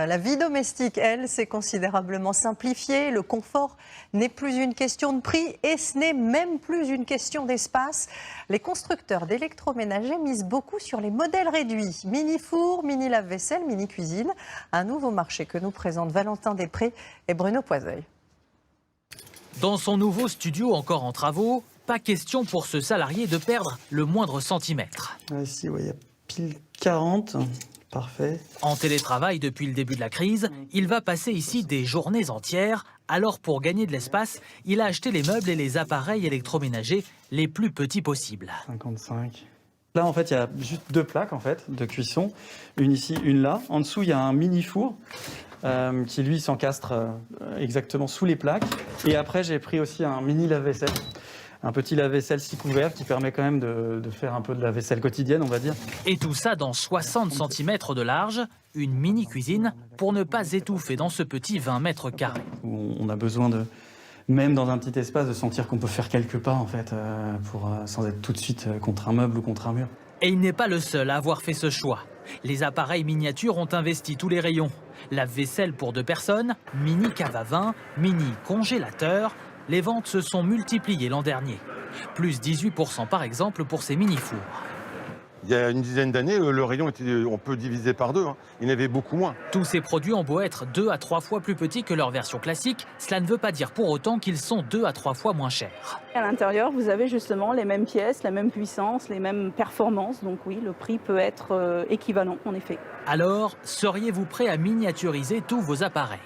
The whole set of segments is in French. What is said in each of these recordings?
La vie domestique, elle, s'est considérablement simplifiée. Le confort n'est plus une question de prix et ce n'est même plus une question d'espace. Les constructeurs d'électroménagers misent beaucoup sur les modèles réduits. Mini-four, mini-lave-vaisselle, mini-cuisine. Un nouveau marché que nous présentent Valentin Després et Bruno Poiseuil. Dans son nouveau studio encore en travaux, pas question pour ce salarié de perdre le moindre centimètre. Ici, il y a pile 40. Parfait. En télétravail depuis le début de la crise, il va passer ici des journées entières. Alors pour gagner de l'espace, il a acheté les meubles et les appareils électroménagers les plus petits possibles. 55. Là, en fait, il y a juste deux plaques de cuisson. Une ici, une là. En dessous, il y a un mini four qui, lui, s'encastre exactement sous les plaques. Et après, j'ai pris aussi un mini lave-vaisselle. Un petit lave-vaisselle 6 couverts qui permet quand même de faire un peu de la vaisselle quotidienne, on va dire. Et tout ça dans 60 cm de large, une mini-cuisine pour ne pas étouffer dans ce petit 20 mètres carrés. On a besoin même dans un petit espace, de sentir qu'on peut faire quelques pas, sans être tout de suite contre un meuble ou contre un mur. Et il n'est pas le seul à avoir fait ce choix. Les appareils miniatures ont investi tous les rayons. Lave-vaisselle pour 2 personnes, mini cave à vin, mini congélateur. Les ventes se sont multipliées l'an dernier. Plus 18% par exemple pour ces mini-fours. Il y a une dizaine d'années, le rayon était, on peut diviser par 2. Il y en avait beaucoup moins. Tous ces produits ont beau être 2 à 3 fois plus petits que leur version classique, cela ne veut pas dire pour autant qu'ils sont 2 à 3 fois moins chers. À l'intérieur, vous avez justement les mêmes pièces, la même puissance, les mêmes performances. Donc oui, le prix peut être équivalent en effet. Alors, seriez-vous prêt à miniaturiser tous vos appareils?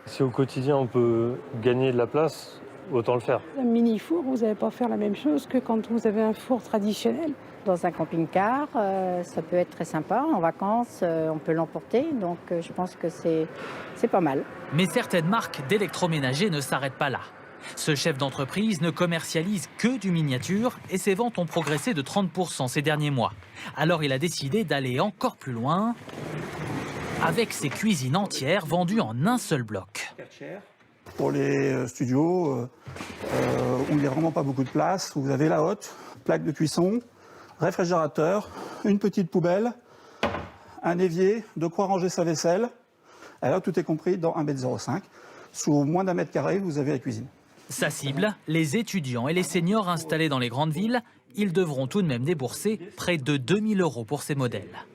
Si au quotidien on peut gagner de la place, autant le faire. Un mini-four, vous n'allez pas faire la même chose que quand vous avez un four traditionnel. Dans un camping-car, ça peut être très sympa. En vacances, on peut l'emporter. Donc je pense que c'est pas mal. Mais certaines marques d'électroménagers ne s'arrêtent pas là. Ce chef d'entreprise ne commercialise que du miniature et ses ventes ont progressé de 30% ces derniers mois. Alors il a décidé d'aller encore plus loin avec ses cuisines entières vendues en un seul bloc. Pour les studios où il n'y a vraiment pas beaucoup de place, vous avez la hotte, plaque de cuisson, réfrigérateur, une petite poubelle, un évier, de quoi ranger sa vaisselle. Alors tout est compris dans 1,05 m. Sous moins d'1 mètre carré, vous avez la cuisine. Sa cible, les étudiants et les seniors installés dans les grandes villes, ils devront tout de même débourser près de 2 000 € pour ces modèles.